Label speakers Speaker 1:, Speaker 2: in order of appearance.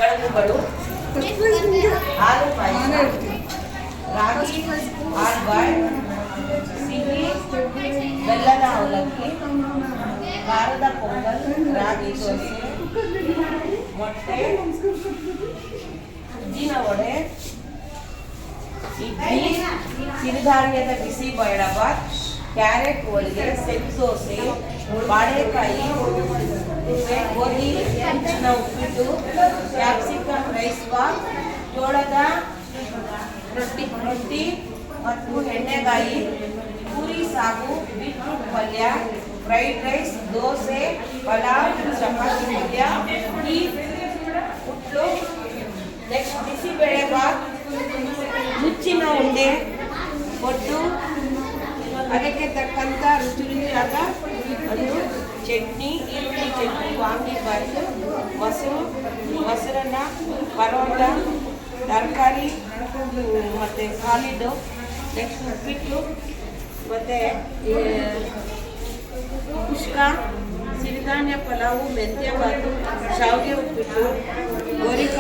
Speaker 1: ಕಡುಬುಗಳು, ಹಾಲು ಪಾಯಸ, ರಾಗಿ ಹಾಲ್ಬಾಯ್, ಸಿಹಿ ಬೆಲ್ಲದ ಅವಲಕ್ಕಿ, ಖಾರದ ಪೊಂಗಲ್, ರಾಗಿ ದೋಸೆ, ಮೊಟ್ಟೆ, ಉದ್ದಿನ ವಡೆ, ಇಡ್ಲಿ, ಸಿರಿಧಾನ್ಯದ ಬಿಸಿ ಬೇಳೆಬಾತ್, ಕ್ಯಾರೆಟ್ ಹೋಳಿಗೆ, ಸೆಟ್ ದೋಸೆ, ಬಾಳೆಕಾಯಿ, ಗೋಧಿ ಹೆಚ್ಚಿನ ಉಪ್ಪಿಟ್ಟು, ಕ್ಯಾಪ್ಸಿಕಮ್ ರೈಸ್ ಬಾತ್, ಜೋಳದ ರೊಟ್ಟಿ ಮತ್ತು ಎಣ್ಣೆಗಾಯಿ, ಪೂರಿ ಸಾಗು, ಬೀಟ್ರೂಟ್ ಪಲ್ಯ, ಫ್ರೈಡ್ ರೈಸ್, ದೋಸೆ, ಪಲಾವ್, ಚಪಾತಿ ಪಲ್ಯ, ಟೀ, ಉಟ್ಲು, ನೆಕ್ಸ್ಟ್ ಬಿಸಿಬೇಳೆಬಾತ್, ಮುಚ್ಚಿನ ಉಂಡೆ, ಒಟ್ಟು ಅದಕ್ಕೆ ತಕ್ಕಂಥ ರುಚಿಯಾದ ಒಂದು ಚಟ್ನಿ, ಈರುಳ್ಳಿ ಚಟ್ನಿ, ವಾಂಗಿಬಾತು, ಮೊಸರನ್ನ, ಪರೋಟ, ತರಕಾರಿ ಮತ್ತು ಸಾಲಿಡು, ನೆಕ್ಸ್ಟ್ ಉಪ್ಪಿಟ್ಟು ಮತ್ತು ಕುಷ್ಕ, ಸಿರಿಧಾನ್ಯ ಪಲಾವು, ಮೆಂತ್ಯ ಬಾತು, ಶಾವಿಗೆ ಉಪ್ಪಿಟ್ಟು, ಗೋರಿಕಾಯಿ